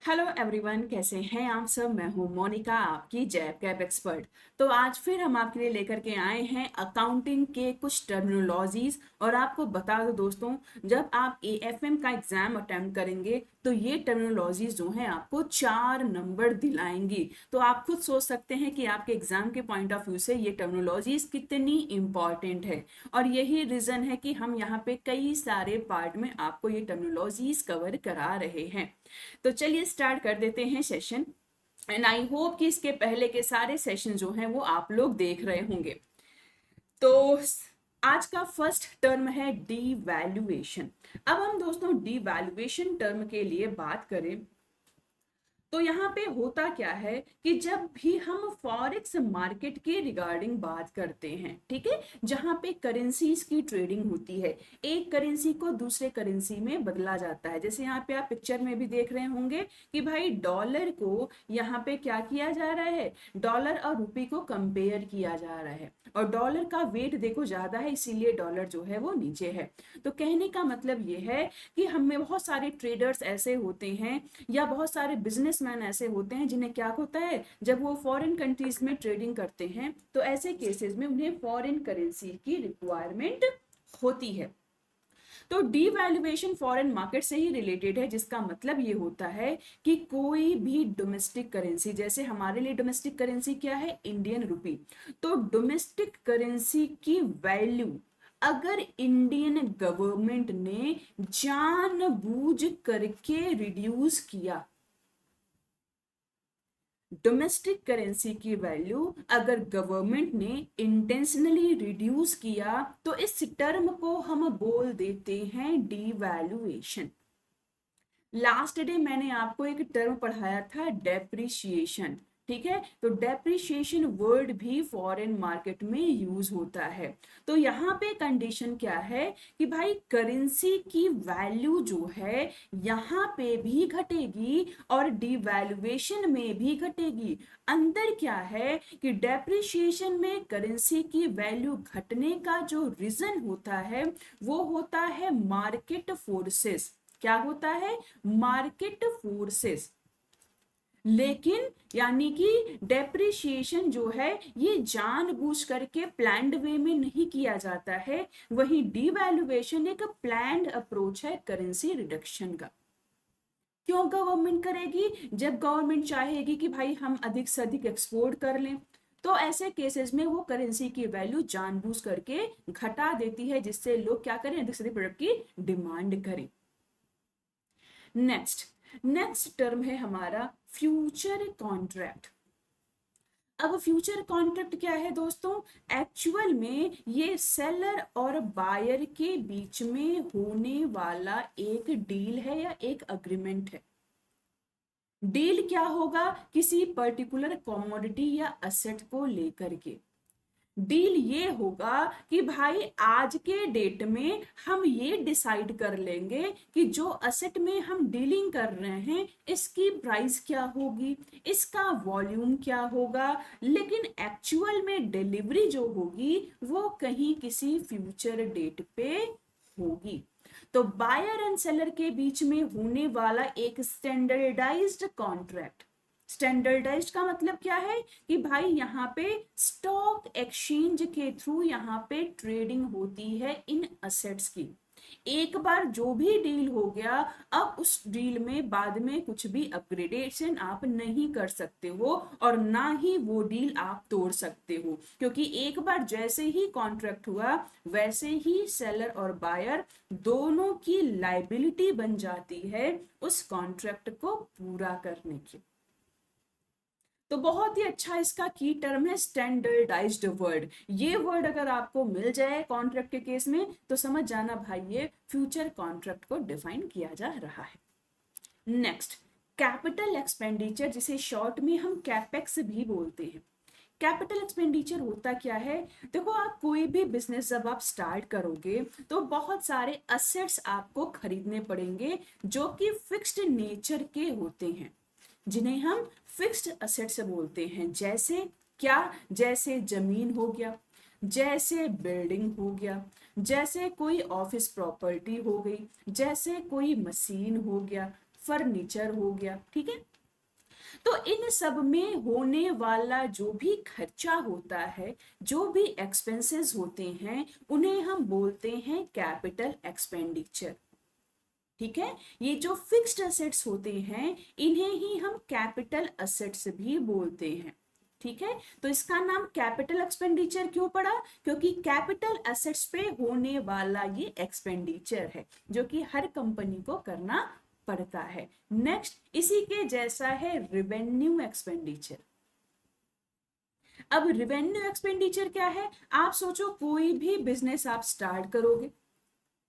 Hello everyone, कैसे हैं आप सब। मैं हूं मोनिका, आपकी जैब कैब एक्सपर्ट। तो आज फिर हम आपके लिए लेकर के आए हैं अकाउंटिंग के कुछ टर्मिनोलॉजीज। और आपको बता दो दोस्तों, जब आप एएफएम का एग्जाम अटेम्प्ट करेंगे तो ये टर्मिनोलॉजीज जो हैं आपको 4 नंबर दिलाएंगी। तो आप खुद सोच सकते हैं कि आपके एग्जाम के पॉइंट ऑफ व्यू से ये टर्मिनोलॉजीज कितनी इंपॉर्टेंट है। और यही रीजन है कि हम यहाँ पे कई सारे पार्ट में आपको ये टर्मिनोलॉजीज कवर करा रहे हैं। तो चलिए स्टार्ट कर देते हैं सेशन। एंड आई होप कि इसके पहले के सारे सेशन जो हैं वो आप लोग देख रहे होंगे। तो आज का फर्स्ट टर्म है डीवैल्यूएशन। अब हम दोस्तों डीवैल्यूएशन टर्म के लिए बात करें तो यहाँ पे होता क्या है कि जब भी हम फॉरेक्स मार्केट के रिगार्डिंग बात करते हैं, ठीक है, जहाँ पे करेंसीज की ट्रेडिंग होती है, एक करेंसी को दूसरे करेंसी में बदला जाता है। जैसे यहाँ पे आप पिक्चर में भी देख रहे होंगे कि भाई डॉलर को यहाँ पे क्या किया जा रहा है, डॉलर और रुपी को कंपेयर किया जा रहा है। और डॉलर का वेट देखो ज्यादा है, इसीलिए डॉलर जो है वो नीचे है। तो कहने का मतलब ये है कि हमें बहुत सारे ट्रेडर्स ऐसे होते हैं या बहुत सारे बिजनेसमैन ऐसे होते हैं जिन्हें क्या होता है, जब वो फॉरेन कंट्रीज में ट्रेडिंग करते हैं तो ऐसे केसेस में उन्हें फॉरेन करेंसी की रिक्वायरमेंट होती है। तो डीवैल्यूएशन फॉरेन मार्केट से ही रिलेटेड है, जिसका मतलब ये होता है कि कोई भी डोमेस्टिक करेंसी, जैसे हमारे लिए डोमेस्टिक करेंसी क्या है, इंडियन रुपी। तो डोमेस्टिक करेंसी की वैल्यू अगर इंडियन गवर्नमेंट ने जानबूझ करके रिड्यूस किया, डोमेस्टिक करेंसी की वैल्यू अगर गवर्नमेंट ने इंटेंशनली रिड्यूस किया तो इस टर्म को हम बोल देते हैं डीवैल्यूएशन। लास्ट डे मैंने आपको एक टर्म पढ़ाया था डेप्रिसिएशन, ठीक है। तो डेप्रिसिएशन वर्ड भी फॉरेन मार्केट में यूज होता है। तो यहाँ पे कंडीशन क्या है कि भाई करेंसी की वैल्यू जो है यहाँ पे भी घटेगी और डिवैल्यूएशन में भी घटेगी। अंदर क्या है कि डेप्रिसिएशन में करेंसी की वैल्यू घटने का जो रीजन होता है वो होता है मार्केट फोर्सेस। क्या होता है, मार्केट फोर्सेस। लेकिन यानी कि डेप्रिसिएशन जो है ये जानबूझ करके प्लान्ड वे में नहीं किया जाता है, वही डिवैल्यूएशन एक प्लान्ड अप्रोच है करेंसी रिडक्शन का। क्यों गवर्नमेंट करेगी, जब गवर्नमेंट चाहेगी कि भाई हम अधिक से अधिक एक्सपोर्ट कर लें तो ऐसे केसेस में वो करेंसी की वैल्यू जानबूझ करके घटा देती है, जिससे लोग क्या करें, अधिक से अधिक प्रोडक्ट की डिमांड करें। नेक्स्ट टर्म है हमारा फ्यूचर कॉन्ट्रैक्ट। अब फ्यूचर कॉन्ट्रैक्ट क्या है दोस्तों, एक्चुअल में ये सेलर और बायर के बीच में होने वाला एक डील है या एक अग्रीमेंट है। डील क्या होगा, किसी पर्टिकुलर कमोडिटी या असेट को लेकर के डील ये होगा कि भाई आज के डेट में हम ये डिसाइड कर लेंगे कि जो असेट में हम डीलिंग कर रहे हैं इसकी प्राइस क्या होगी, इसका वॉल्यूम क्या होगा, लेकिन एक्चुअल में डिलीवरी जो होगी वो कहीं किसी फ्यूचर डेट पे होगी। तो बायर एंड सेलर के बीच में होने वाला एक स्टैंडर्डाइज्ड कॉन्ट्रैक्ट। स्टैंडर्डाइज्ड का मतलब क्या है कि भाई यहाँ पे स्टॉक एक्सचेंज के थ्रू यहाँ पे ट्रेडिंग होती है इन असेट्स की। एक बार जो भी डील हो गया, अब उस डील में बाद में कुछ भी अपग्रेडेशन आप नहीं कर सकते हो और ना ही वो डील आप तोड़ सकते हो, क्योंकि एक बार जैसे ही कॉन्ट्रैक्ट हुआ वैसे ही सेलर और बायर दोनों की लाइबिलिटी बन जाती है उस कॉन्ट्रैक्ट को पूरा करने की। तो बहुत ही अच्छा इसका की टर्म है स्टैंडर्डाइज्ड वर्ड। ये वर्ड अगर आपको मिल जाए कॉन्ट्रैक्ट के केस में तो समझ जाना भाई ये फ्यूचर कॉन्ट्रैक्ट को डिफाइन किया जा रहा है। नेक्स्ट, कैपिटल एक्सपेंडिचर, जिसे शॉर्ट में हम कैपेक्स भी बोलते हैं। कैपिटल एक्सपेंडिचर होता क्या है, देखो आप कोई भी बिजनेस जब आप स्टार्ट करोगे तो बहुत सारे असेट्स आपको खरीदने पड़ेंगे जो कि फिक्स्ड नेचर के होते हैं, जिन्हें हम फिक्स्ड असेट्स बोलते हैं। जैसे क्या, जैसे जमीन हो गया, जैसे बिल्डिंग हो गया, जैसे कोई ऑफिस प्रॉपर्टी हो गई, जैसे कोई मशीन हो गया। फर्नीचर हो गया, ठीक है। तो इन सब में होने वाला जो भी खर्चा होता है, जो भी एक्सपेंसेस होते हैं, उन्हें हम बोलते हैं कैपिटल एक्सपेंडिचर, ठीक है। ये जो फिक्स्ड असेट्स होते हैं, इन्हें ही हम कैपिटल असेट्स भी बोलते हैं, ठीक है। तो इसका नाम कैपिटल एक्सपेंडिचर क्यों पड़ा? क्योंकि कैपिटल असेट्स पे होने वाला ये एक्सपेंडिचर है जो कि हर कंपनी को करना पड़ता है। नेक्स्ट, इसी के जैसा है रिवेन्यू एक्सपेंडिचर। अब रिवेन्यू एक्सपेंडिचर क्या है? आप सोचो कोई भी बिजनेस आप स्टार्ट करोगे,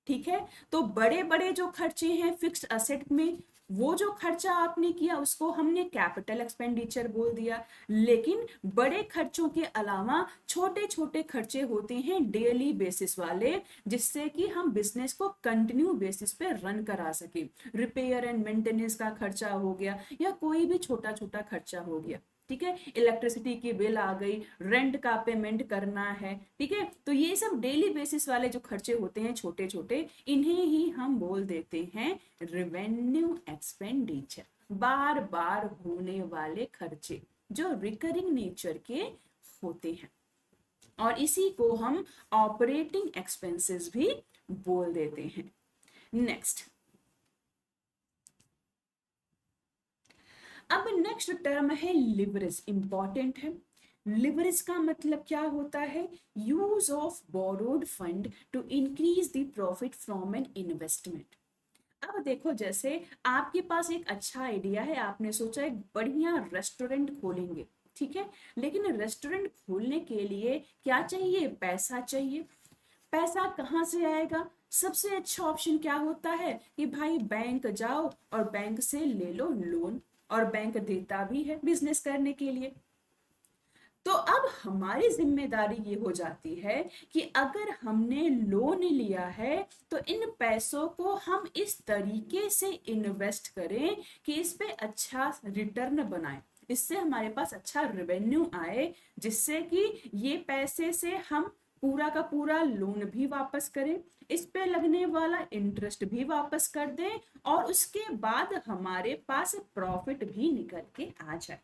ठीक है, तो बड़े बड़े जो खर्चे हैं फिक्स्ड असेट में, वो जो खर्चा आपने किया उसको हमने कैपिटल एक्सपेंडिचर बोल दिया। लेकिन बड़े खर्चों के अलावा छोटे छोटे खर्चे होते हैं डेली बेसिस वाले, जिससे कि हम बिजनेस को कंटिन्यू बेसिस पे रन करा सके। रिपेयर एंड मेंटेनेंस का खर्चा हो गया या कोई भी छोटा छोटा खर्चा हो गया, ठीक है। इलेक्ट्रिसिटी की बिल आ गई, रेंट का पेमेंट करना है, ठीक है। तो ये सब डेली बेसिस वाले जो खर्चे होते हैं छोटे छोटे, इन्हें ही हम बोल देते हैं रिवेन्यू एक्सपेंडिचर। बार बार होने वाले खर्चे जो रिकरिंग नेचर के होते हैं, और इसी को हम ऑपरेटिंग एक्सपेंसेस भी बोल देते हैं। नेक्स्ट, अब नेक्स्ट टर्म है लिवरेज, इंपॉर्टेंट है। लिवरेज का मतलब क्या होता है? Use of borrowed fund to increase the profit from an investment. अब देखो, जैसे आपके पास एक अच्छा आइडिया है, आपने सोचा एक बढ़िया रेस्टोरेंट खोलेंगे, ठीक है। लेकिन रेस्टोरेंट खोलने के लिए क्या चाहिए? पैसा चाहिए। पैसा कहाँ से आएगा? सबसे अच्छा ऑप्शन क्या होता है कि भाई बैंक जाओ और बैंक से ले लो लोन, और बैंक देता भी है बिजनेस करने के लिए। तो अब हमारी जिम्मेदारी ये हो जाती है कि अगर हमने लोन लिया है तो इन पैसों को हम इस तरीके से इन्वेस्ट करें कि इस पे अच्छा रिटर्न बनाए, इससे हमारे पास अच्छा रेवेन्यू आए, जिससे कि ये पैसे से हम पूरा का पूरा लोन भी वापस करें, इस पे लगने वाला इंटरेस्ट भी वापस कर दें, और उसके बाद हमारे पास प्रॉफिट भी निकल के आ जाए।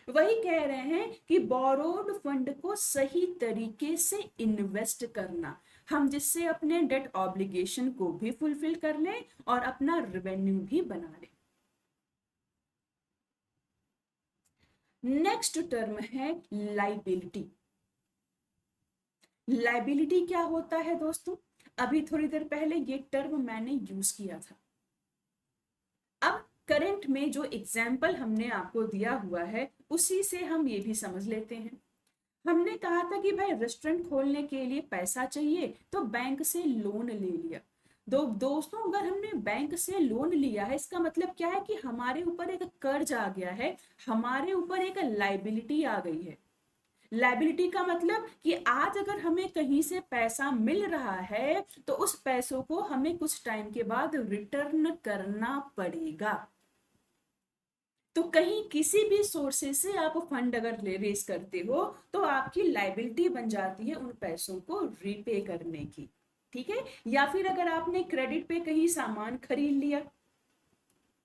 वही कह रहे हैं कि बोरोड फंड को सही तरीके से इन्वेस्ट करना, हम जिससे अपने डेट ऑब्लिगेशन को भी फुलफिल कर लें और अपना रेवेन्यू भी बना लें। नेक्स्ट टर्म है लाइबिलिटी। लाइबिलिटी क्या होता है दोस्तों? अभी थोड़ी देर पहले ये टर्म मैंने यूज किया था। अब करंट में जो एग्जाम्पल हमने आपको दिया हुआ है उसी से हम ये भी समझ लेते हैं। हमने कहा था कि भाई रेस्टोरेंट खोलने के लिए पैसा चाहिए तो बैंक से लोन ले लिया। दोस्तों, अगर हमने बैंक से लोन लिया है, इसका मतलब क्या है कि हमारे ऊपर एक कर्ज आ गया है, हमारे ऊपर एक लाइबिलिटी आ गई है। लाइबिलिटी का मतलब कि आज अगर हमें कहीं से पैसा मिल रहा है तो उस पैसों को हमें कुछ टाइम के बाद रिटर्न करना पड़ेगा। तो कहीं किसी भी सोर्सेस से आप फंड अगर रेस करते हो तो आपकी लाइबिलिटी बन जाती है उन पैसों को रीपे करने की, ठीक है। या फिर अगर आपने क्रेडिट पे कहीं सामान खरीद लिया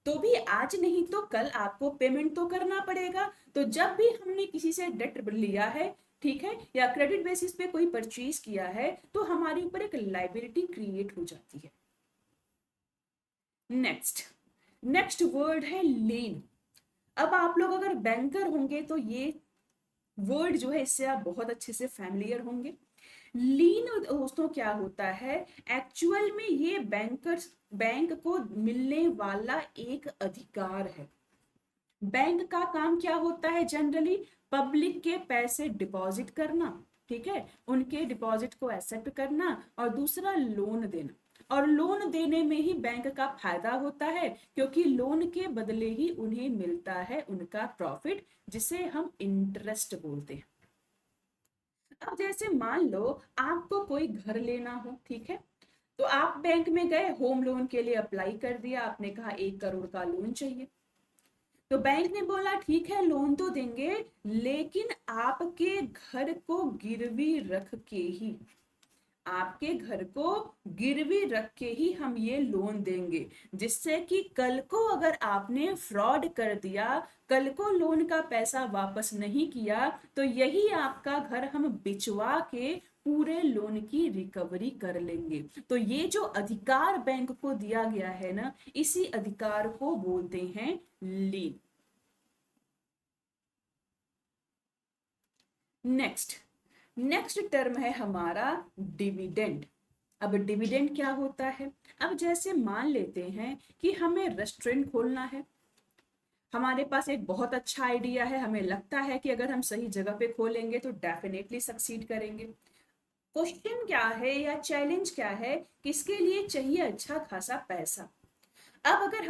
तो भी आज नहीं तो कल आपको पेमेंट तो करना पड़ेगा। तो जब भी हमने किसी से डेट लिया है, ठीक है, या क्रेडिट बेसिस पे कोई परचेज किया है, तो हमारे ऊपर एक लाइबिलिटी क्रिएट हो जाती है। नेक्स्ट, नेक्स्ट वर्ड है लीन। अब आप लोग अगर बैंकर होंगे तो ये वर्ड जो है इससे आप बहुत अच्छे से फैमिलियर होंगे। लीन दोस्तों क्या होता है? एक्चुअल में ये बैंक को मिलने वाला एक अधिकार है। बैंक का काम क्या होता है? जनरली पब्लिक के पैसे डिपॉजिट करना, ठीक है, उनके डिपॉजिट को एक्सेप्ट करना, और दूसरा लोन देना। और लोन देने में ही बैंक का फायदा होता है, क्योंकि लोन के बदले ही उन्हें मिलता है उनका प्रॉफिट, जिसे हम इंटरेस्ट बोलते हैं। अब जैसे मान लो आपको कोई घर लेना हो, ठीक है, तो आप बैंक में गए, होम लोन के लिए अप्लाई कर दिया, आपने कहा 1 करोड़ का लोन चाहिए। तो बैंक ने बोला ठीक है लोन तो देंगे, लेकिन आपके घर को गिरवी रख के ही, आपके घर को गिरवी रख के ही हम ये लोन देंगे, जिससे कि कल को अगर आपने फ्रॉड कर दिया, कल को लोन का पैसा वापस नहीं किया, तो यही आपका घर हम बिचवा के पूरे लोन की रिकवरी कर लेंगे। तो ये जो अधिकार बैंक को दिया गया है ना, इसी अधिकार को बोलते हैं लीन। नेक्स्ट नेक्स्ट टर्म है हमारा डिविडेंड। अब डिविडेंड क्या होता है? अब जैसे मान लेते हैं कि हमें रेस्टोरेंट खोलना है, हमारे पास एक बहुत अच्छा आइडिया है, हमें लगता है कि अगर हम सही जगह पे खोलेंगे तो डेफिनेटली सक्सीड करेंगे। क्वेश्चन क्या है या चैलेंज क्या है? किसके लिए चाहिए अच्छा खासा पैसा। अब अगर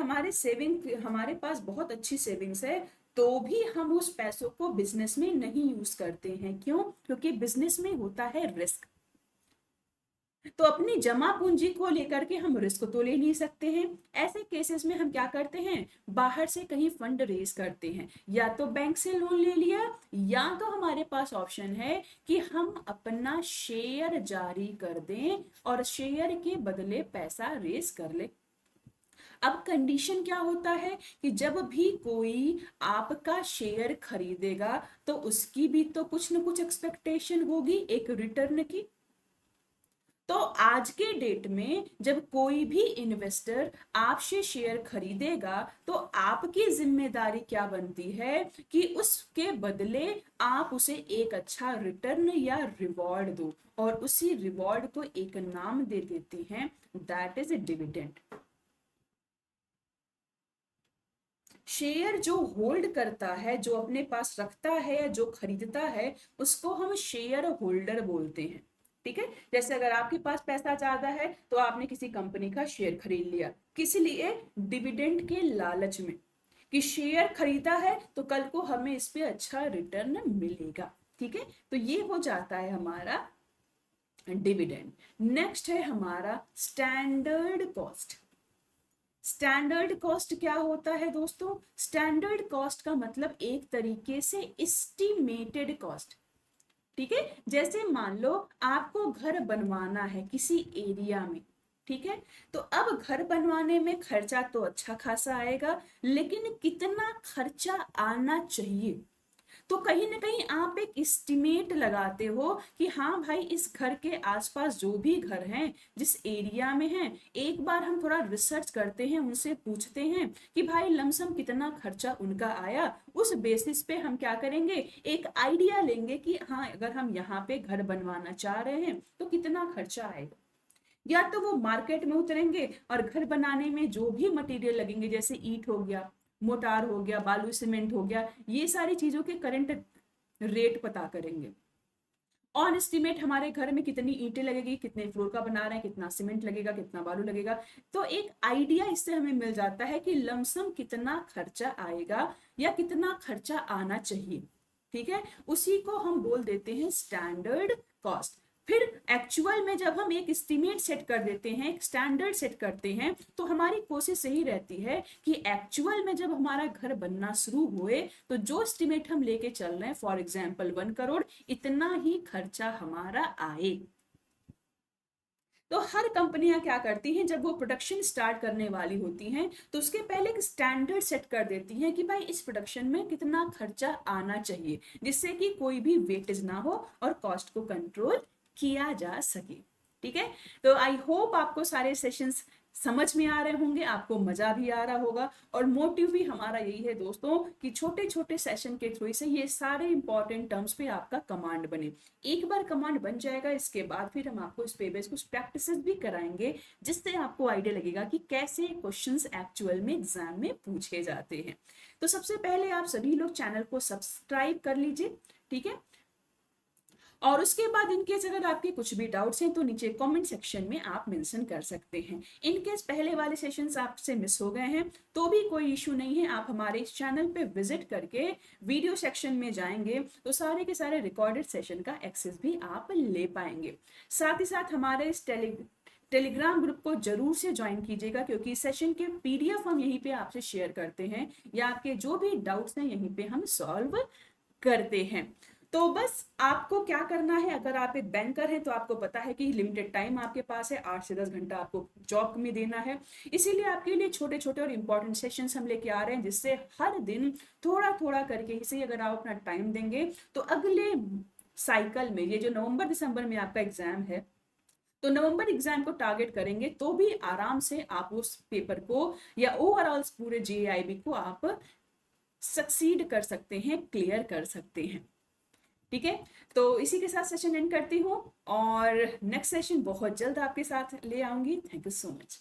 हमारे पास बहुत अच्छी सेविंग्स है, तो भी हम उस पैसों को बिजनेस में नहीं यूज करते हैं। क्यों? क्योंकि बिजनेस में होता है रिस्क। तो अपनी जमा पूंजी को लेकर के हम रिस्क तो ले नहीं सकते हैं। ऐसे केसेस में हम क्या करते हैं? बाहर से कहीं फंड रेज करते हैं, या तो बैंक से लोन ले लिया, या तो हमारे पास ऑप्शन है कि हम अपना शेयर जारी कर दें और शेयर के बदले पैसा रेज कर ले। अब कंडीशन क्या होता है कि जब भी कोई आपका शेयर खरीदेगा, तो उसकी भी तो कुछ न कुछ एक्सपेक्टेशन होगी एक रिटर्न की। तो आज के डेट में जब कोई भी इन्वेस्टर आपसे शेयर खरीदेगा, तो आपकी जिम्मेदारी क्या बनती है कि उसके बदले आप उसे एक अच्छा रिटर्न या रिवॉर्ड दो, और उसी रिवॉर्ड को एक नाम दे देते हैं, दैट इज डिविडेंड। शेयर जो होल्ड करता है, जो अपने पास रखता है या जो खरीदता है, उसको हम शेयर होल्डर बोलते हैं। ठीक है? जैसे अगर आपके पास पैसा ज्यादा है, तो आपने किसी कंपनी का शेयर खरीद लिया, किस लिए? डिविडेंड के लालच में, कि शेयर खरीदा है तो कल को हमें इस पे अच्छा रिटर्न मिलेगा। ठीक है? तो ये हो जाता है हमारा डिविडेंड। नेक्स्ट है हमारा स्टैंडर्ड कॉस्ट। स्टैंडर्ड कॉस्ट क्या होता है दोस्तों? स्टैंडर्ड कॉस्ट का मतलब एक तरीके से एस्टिमेटेड कॉस्ट। ठीक है? जैसे मान लो आपको घर बनवाना है किसी एरिया में, ठीक है? तो अब घर बनवाने में खर्चा तो अच्छा खासा आएगा, लेकिन कितना खर्चा आना चाहिए, तो कहीं ना कहीं आप एक एस्टिमेट लगाते हो कि हाँ भाई, इस घर के आसपास जो भी घर हैं, जिस एरिया में हैं, एक बार हम थोड़ा रिसर्च करते हैं, उनसे पूछते हैं कि भाई लमसम कितना खर्चा उनका आया। उस बेसिस पे हम क्या करेंगे? एक आइडिया लेंगे कि हाँ, अगर हम यहाँ पे घर बनवाना चाह रहे हैं तो कितना खर्चा आएगा। या तो वो मार्केट में उतरेंगे और घर बनाने में जो भी मटेरियल लगेंगे, जैसे ईंट हो गया, मोटार हो गया, बालू सीमेंट हो गया, ये सारी चीजों के करंट रेट पता करेंगे। ऑन एस्टिमेट हमारे घर में कितनी ईंटें लगेगी, कितने फ्लोर का बना रहे हैं, कितना सीमेंट लगेगा, कितना बालू लगेगा, तो एक आइडिया इससे हमें मिल जाता है कि लमसम कितना खर्चा आएगा या कितना खर्चा आना चाहिए। ठीक है? उसी को हम बोल देते हैं स्टैंडर्ड कॉस्ट। फिर एक्चुअल में जब हम एक एस्टिमेट सेट कर देते हैं, एक स्टैंडर्ड सेट करते हैं, तो हमारी कोशिश यही रहती है कि एक्चुअल में जब हमारा घर बनना शुरू हुए, तो जो एस्टिमेट हम लेके चल रहे हैं, फॉर एग्जांपल 1 करोड़, इतना ही खर्चा हमारा आए। तो हर कंपनियां क्या करती हैं, जब वो प्रोडक्शन स्टार्ट करने वाली होती हैं, तो उसके पहले एक स्टैंडर्ड सेट कर देती हैं कि भाई इस प्रोडक्शन में कितना खर्चा आना चाहिए, जिससे कि कोई भी वेटेज ना हो और कॉस्ट को कंट्रोल किया जा सके। ठीक है? तो आई होप आपको सारे सेशंस समझ में आ रहे होंगे, आपको मजा भी आ रहा होगा, और मोटिव भी हमारा यही है दोस्तों कि छोटे छोटे सेशन के थ्रू से ये सारे इंपॉर्टेंट टर्म्स पे आपका कमांड बने। एक बार कमांड बन जाएगा, इसके बाद फिर हम आपको इस पे बेस कुछ प्रैक्टिसेस भी कराएंगे, जिससे आपको आइडिया लगेगा कि कैसे क्वेश्चंस एक्चुअल में एग्जाम में पूछे जाते हैं। तो सबसे पहले आप सभी लोग चैनल को सब्सक्राइब कर लीजिए। ठीक है? और उसके बाद इनकेस अगर आपके कुछ भी डाउट्स हैं, तो नीचे कमेंट सेक्शन में आप मेंशन कर सकते हैं। इनकेस पहले वाले सेशंस आपसे मिस हो गए हैं, तो भी कोई इशू नहीं है, आप हमारे इस चैनल पे विजिट करके वीडियो सेक्शन में जाएंगे तो सारे के सारे रिकॉर्डेड सेशन का एक्सेस भी आप ले पाएंगे। साथ ही साथ हमारे इस टेलीग्राम ग्रुप को जरूर से ज्वाइन कीजिएगा, क्योंकि सेशन के पीडीएफ हम यहीं पे आपसे शेयर करते हैं, या आपके जो भी डाउट्स हैं यहीं पे हम सॉल्व करते हैं। तो बस आपको क्या करना है, अगर आप एक बैंकर हैं तो आपको पता है कि लिमिटेड टाइम आपके पास है, 8 से 10 घंटा आपको जॉब में देना है। इसीलिए आपके लिए छोटे छोटे और इंपॉर्टेंट सेशंस हम लेके आ रहे हैं, जिससे हर दिन थोड़ा थोड़ा करके इसे अगर आप अपना टाइम देंगे तो अगले साइकिल में, ये जो नवंबर दिसंबर में आपका एग्जाम है, तो नवंबर एग्जाम को टारगेट करेंगे तो भी आराम से आप उस पेपर को या ओवरऑल पूरे जेआईबी को आप सक्सीड कर सकते हैं, क्लियर कर सकते हैं। ठीक है, तो इसी के साथ सेशन एंड करती हूँ, और नेक्स्ट सेशन बहुत जल्द आपके साथ ले आऊंगी। Thank you so much.